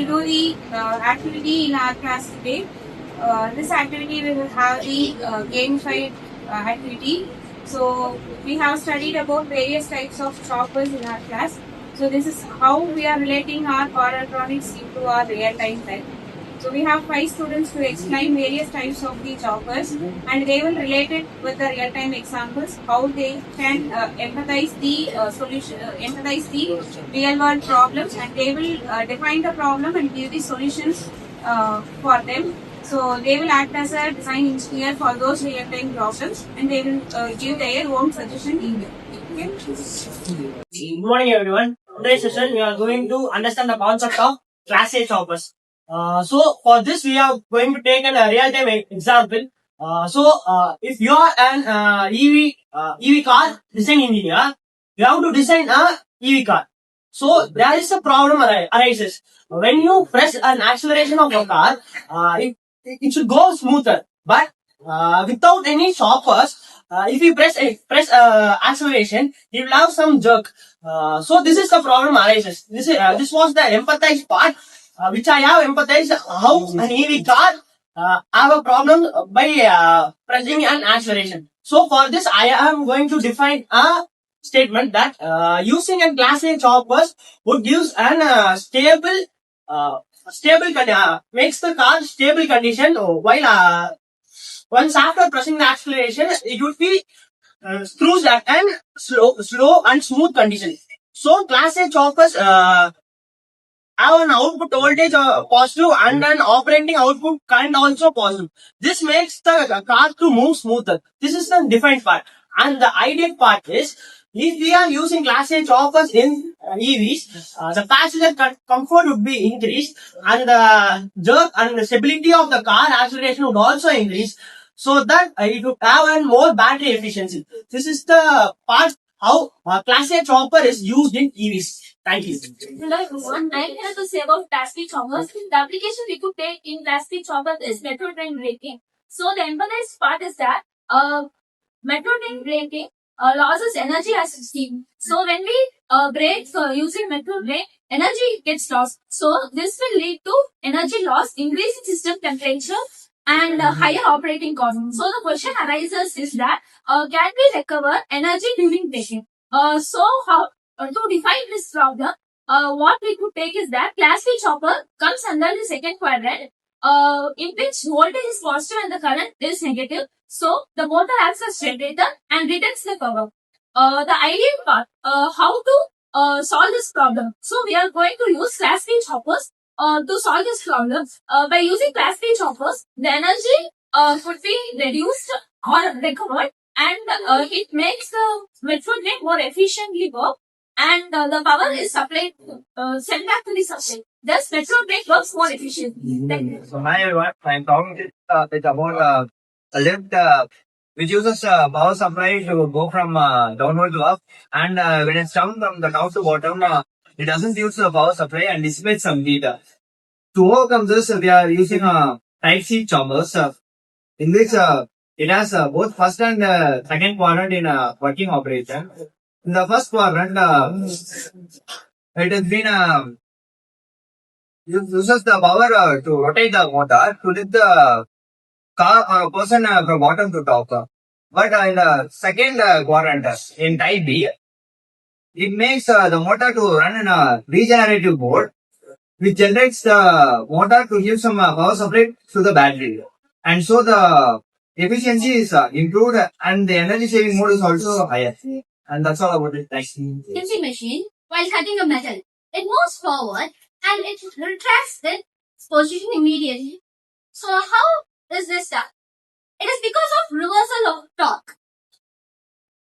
do the activity in our class today. This activity we will have the gamified activity. So we have studied about various types of choppers in our class. So this is how we are relating our power electronics into our real-time life. So we have 5 students to explain various types of the choppers, and they will relate it with the real-time examples, how they can empathize the solution, empathize the real-world problems, and they will define the problem and give the solutions for them. So they will act as a design engineer for those real-time problems, and they will give their own suggestion email. Okay? Good morning, everyone. Today's session, we are going to understand the concept of Class A choppers. So, for this, we are going to take a real-time example. If you are an EV car design engineer, you have to design a EV car. So, there is a problem arises. When you press an acceleration of a car, it should go smoother. But without any choppers, if you press acceleration, you will have some jerk. So this is the problem arises. This was the empathize part, which I have empathized how an EV car have a problem by pressing an acceleration. So for this, I am going to define a statement that using a Class A choppers would give an makes the car stable condition while once after pressing the acceleration, it would be cruise at an slow and smooth condition. So Class A choppers have an output voltage positive and an operating output current also positive. This makes the car to move smoother. This is the defined part. And the ideal part is, if we are using Class A choppers in EVs, the passenger comfort would be increased, and the jerk and the stability of the car acceleration would also increase, so that it would have a more battery efficiency. This is the part how Class A chopper is used in EVs. Thank you. Hello everyone, I am here to say about Class B choppers. The application we could take in Class B choppers is metro train braking. So the emphasized part is that metro train braking loses energy as steam. So when we brake using metro train, energy gets lost. So this will lead to energy loss, increasing system temperature, and higher operating costs. So the question arises is that can we recover energy during braking? So how to define this problem, what we could take is that Class B chopper comes under the second quadrant, in which voltage is positive and the current is negative. So the motor acts as generator and returns the power. The ideal part, how to solve this problem. So we are going to use Class B choppers to solve this problem. By using Class B choppers, the energy could be reduced or recovered, and it makes the metro train more efficiently work, and the power is supplied, sent back to the supply. Thus, metro train works more efficiently. Thank you. So hi everyone, I'm talking about a lift which uses power supply to go from downward to up, and when it's down from the top to bottom, it doesn't use the power supply and dissipates some heat. To overcome this, we are using Type C choppers, in which it has both first and second quadrant in working operation. In the first quadrant, it has been uses the power to rotate the motor to lift the car or a person from bottom to top. But in the second quadrant, in Type B, it makes the motor to run in a regenerative mode, which generates the motor to give some power supply to the battery. And so the efficiency is improved, and the energy saving mode is also higher. And that's all about it. Thanks. CNC machine, while cutting a metal, it moves forward and it retracts its position immediately. So how is this done? It is because of reversal of torque.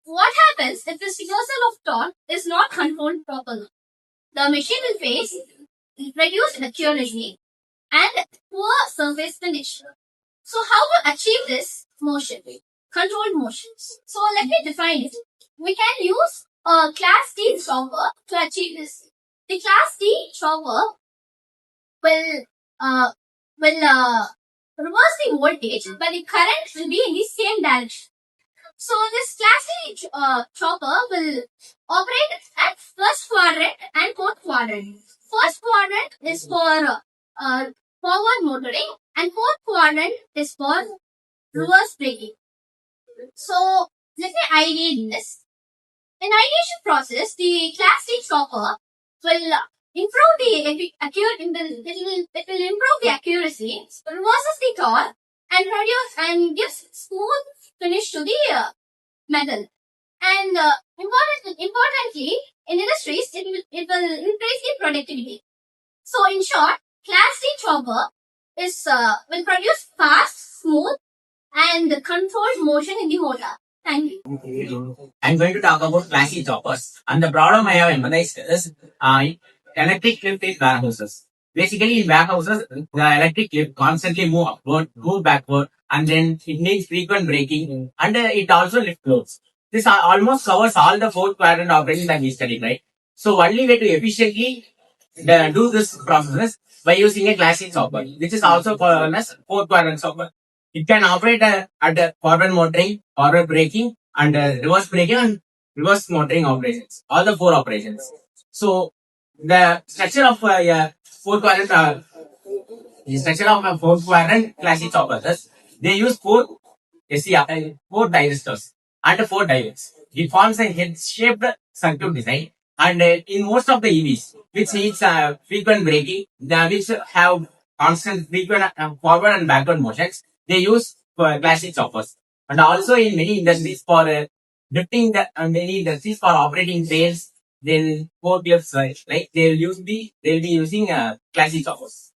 What happens if this reversal of torque is not controlled properly? The machine will face reduced accuracy and poor surface finish. So how to achieve this motion? Controlled motions. So let me define it. We can use a Class D chopper to achieve this. The Class D chopper will reverse the voltage, but the current will be in the same direction. So this Class D chopper will operate at first quadrant and fourth quadrant. First quadrant is for forward motoring, and fourth quadrant is for reverse braking. So let me ideate this. In ideation process, the class D chopper will improve the it will improve the accuracy, reverses the torque, and produce and gives smooth finish to the metal. And importantly, in industries, it will increase the productivity. So in short, class D chopper will produce fast, smooth, and controlled motion in the motor. Thank you. I'm going to talk about flashy choppers. And the problem I have emphasized is electric lift in warehouses. Basically, in warehouses, the electric lift constantly move upward, move backward, and then it needs frequent braking, and it also lift loads. This almost covers all the fourth quadrant operation that we studied, right? So, only way to efficiently do this process by using a classic chopper, which is also called as fourth quadrant chopper. It can operate at the forward motoring, forward braking, and reverse braking and reverse motoring operations. All the four operations. So the structure of fourth quadrant, the structure of a fourth quadrant classic choppers, they use four thyristors and four diodes. It forms a head-shaped circuit design, and in most of the EVs, which needs frequent braking, which have constant frequent forward and backward motions, they use classic choppers. And also in many industries for drifting the many industries for operating trains, they'll forklifts, right? They'll be using classic choppers.